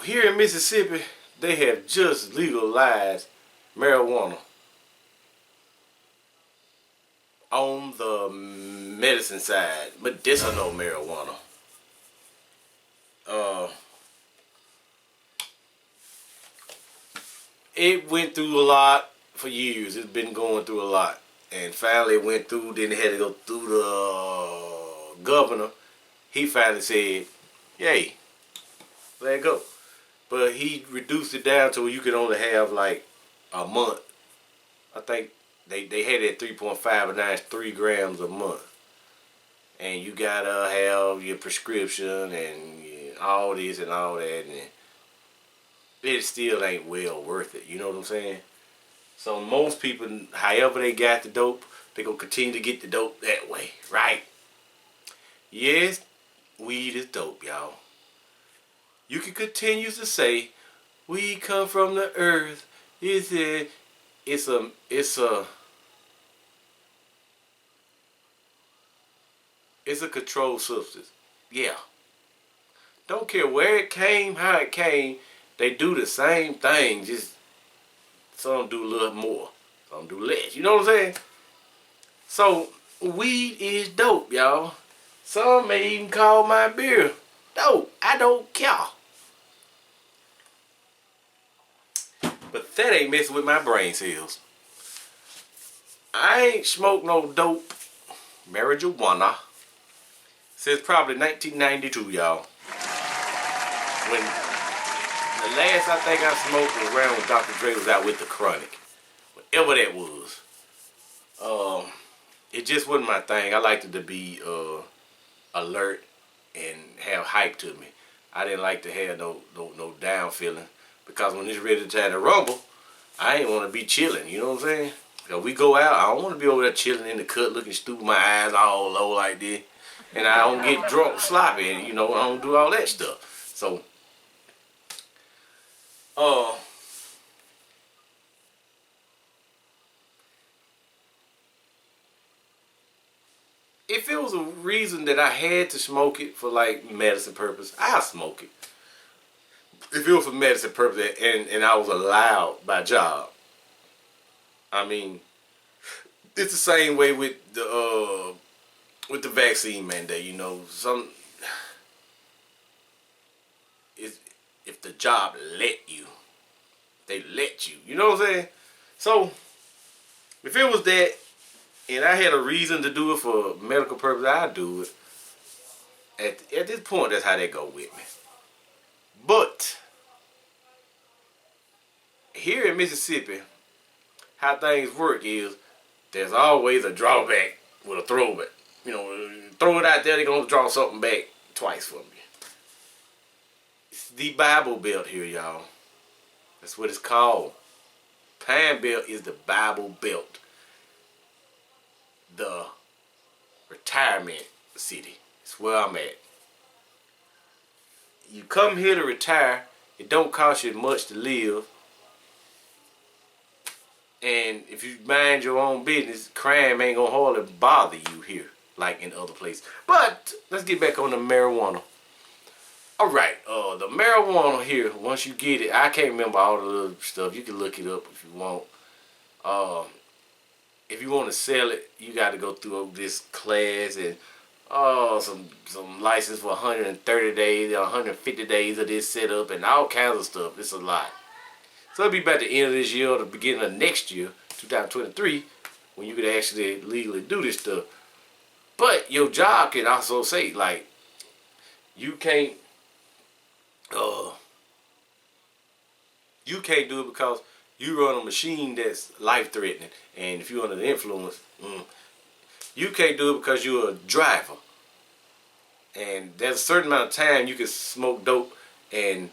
Here in Mississippi, they have just legalized marijuana on the medicine side, medicinal marijuana. Uh, it went through a lot for years. It's been going through a lot, and finally it went through. Then it had to go through the governor. He finally said, "Yay, let it go." But he reduced it down to where you could only have like a month. I think they had it at 3.5, and now it's 3 grams a month. And you gotta have your prescription and all this and all that, and it still ain't well worth it. You know what I'm saying? So most people, however they got the dope, they gonna continue to get the dope that way, right? Yes, weed is dope, y'all. You can continue to say, "We come from the earth." It's a controlled substance. Yeah. Don't care where it came, how it came. They do the same thing. Just some do a little more, some do less. You know what I'm saying? So weed is dope, y'all. Some may even call my beer dope. I don't care. But that ain't messing with my brain cells. I ain't smoked no dope marijuana since probably 1992, y'all. When the last I think I smoked was around when Dr. Dre was out with the Chronic. Whatever that was. It just wasn't my thing. I liked it to be alert and have hype to me. I didn't like to have no down feeling. Because when it's ready to rumble, I ain't want to be chilling, you know what I'm saying? If we go out, I don't want to be over there chilling in the cut, looking stupid, my eyes all low like this. And I don't get drunk, sloppy, and, I don't do all that stuff. So, if it was a reason that I had to smoke it for, like, medicine purpose, I'll smoke it. If it was for medicine purpose and I was allowed by job, I mean, it's the same way with the vaccine mandate. If the job let you, they let you. You know what I'm saying? So if it was that, and I had a reason to do it for medical purpose, I'd do it. At this point, that's how they go with me. But here in Mississippi, how things work is there's always a drawback with a throwback. Throw it out there, they're going to draw something back twice from you. It's the Bible Belt here, y'all. That's what it's called. Pine Belt is the Bible Belt. The retirement city. It's where I'm at. You come here to retire, it don't cost you much to live. And if you mind your own business, crime ain't gonna hardly bother you here like in other places. But let's get back on the marijuana. Alright, the marijuana here, once you get it, I can't remember all the little stuff. You can look it up if you want. If you want to sell it, you got to go through this class and some license for 130 days, 150 days of this setup and all kinds of stuff. It's a lot. So it'll be about the end of this year or the beginning of next year, 2023, when you could actually legally do this stuff. But your job can also say, like, you can't do it because you run a machine that's life-threatening. And if you're under the influence, you can't do it because you're a driver. And there's a certain amount of time you can smoke dope and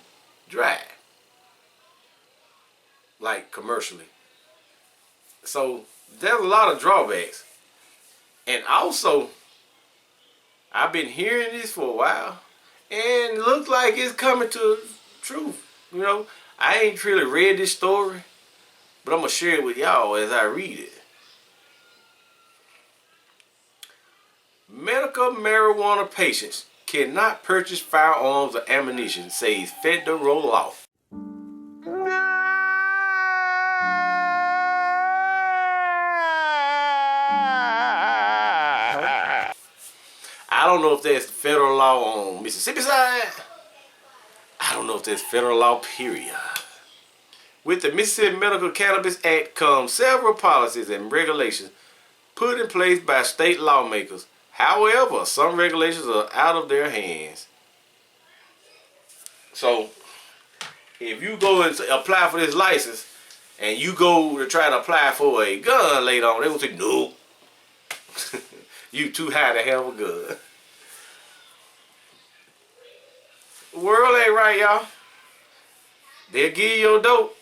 drive. Like commercially. So there's a lot of drawbacks. And also, I've been hearing this for a while, and it looks like it's coming to truth. I ain't really read this story, but I'm going to share it with y'all as I read it. Medical marijuana patients cannot purchase firearms or ammunition, says federal law. I don't know if that's federal law on Mississippi side. I don't know if that's federal law, period. With the Mississippi Medical Cannabis Act comes several policies and regulations put in place by state lawmakers. However, some regulations are out of their hands. So, if you go and apply for this license, and you go to try to apply for a gun later on, they will say, no. You too high to have a gun. The world ain't right, y'all. They'll give you your dope.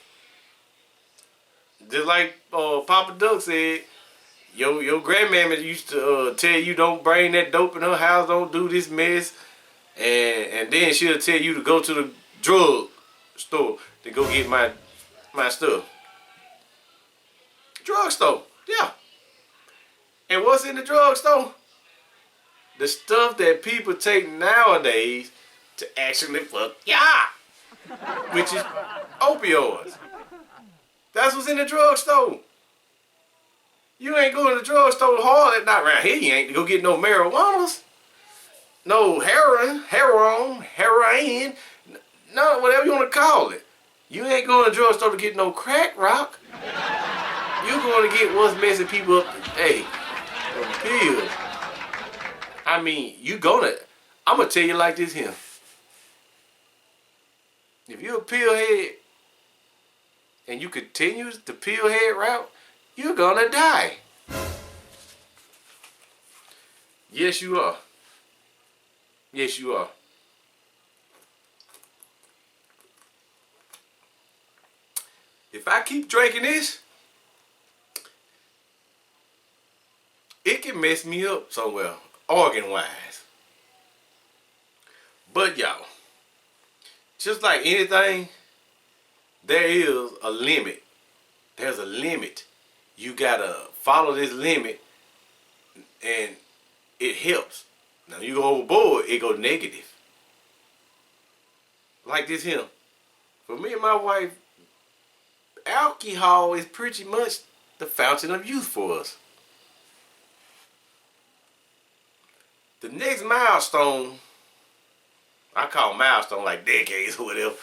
Just like Papa Duck said, your grandmamma used to tell you don't bring that dope in her house, don't do this mess. And then she'll tell you to go to the drug store to go get my stuff. Drugstore, yeah. And what's in the drugstore? The stuff that people take nowadays to actually fuck ya, which is opioids. That's what's in the drugstore. You ain't going to the drugstore hard, not around here. You ain't to go get no marijuanas, no heroin, no whatever you want to call it. You ain't going to the drugstore to get no crack rock. You going to get what's messing people up today. Pills. I mean, I'm going to tell you like this here. If you're a pillhead and you continue the pillhead route, you're going to die. Yes, you are. Yes, you are. If I keep drinking this, it can mess me up somewhere, organ-wise. But y'all, just like anything, there is a limit. There's a limit. You gotta follow this limit, and it helps. Now you go overboard, it go negative. Like this here. For me and my wife, alcohol is pretty much the fountain of youth for us. The next milestone, I call milestone like decades or whatever,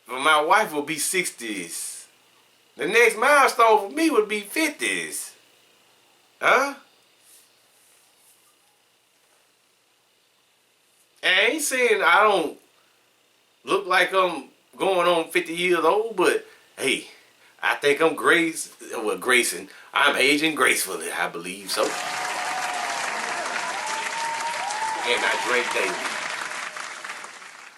but my wife will be 60s. The next milestone for me would be 50s. Huh? And I ain't saying I don't look like I'm going on 50 years old, but hey, I think I'm gracing. I'm aging gracefully, I believe so. And I drink daily.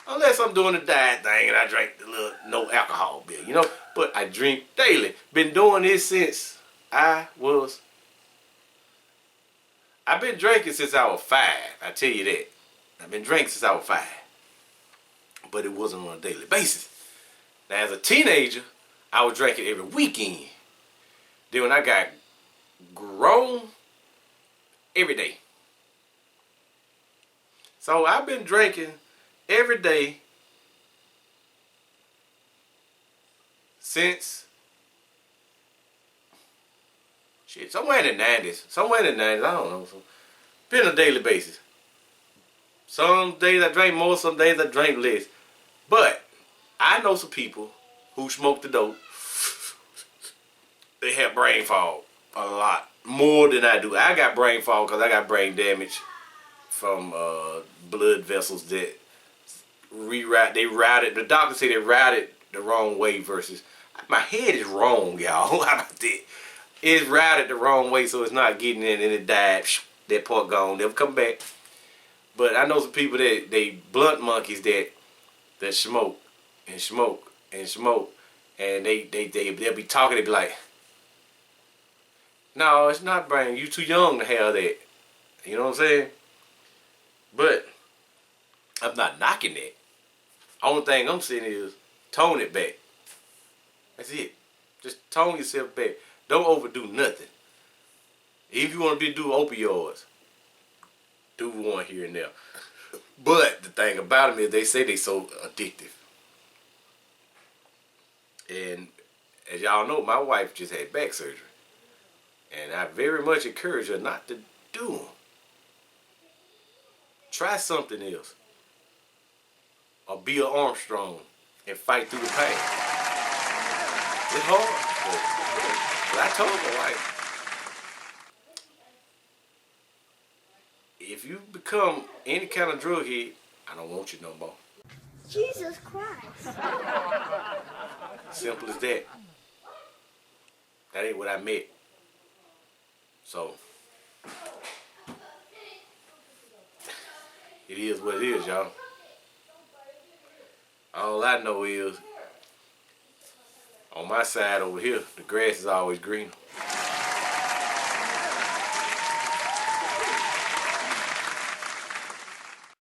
Unless I'm doing the diet thing and I drink the little no alcohol beer, you know. But I drink daily. Been doing this since I've been drinking since I was 5. I tell you that. I've been drinking since I was 5. But it wasn't on a daily basis. Now as a teenager, I was drinking every weekend. Then when I got grown, every day. So I've been drinking every day since somewhere in the 90s. I don't know. So, been on a daily basis. Some days I drink more, some days I drink less. But I know some people who smoke the dope. They have brain fog a lot more than I do. I got brain fog because I got brain damage from blood vessels that the doctor said they routed the wrong way versus, my head is wrong, y'all. How about that? It's routed the wrong way, so it's not getting in, and it died. That part gone, never come back. But I know some people that they blunt monkeys that smoke and smoke and smoke, and they'll be talking, they be like, no, it's not brain, you too young to have that. You know what I'm saying? But I'm not knocking that. Only thing I'm saying is tone it back. That's it. Just tone yourself back. Don't overdo nothing. If you want to do opioids, do one here and there. But the thing about them is they say they so addictive. And as y'all know, my wife just had back surgery. And I very much encourage her not to do them. Try something else. Or be an Armstrong and fight through the pain. It's hard. But I told my wife, if you become any kind of drug head, I don't want you no more. Jesus Christ. Simple as that. That ain't what I meant. So, it is what it is, y'all. All I know is, on my side over here, the grass is always greener.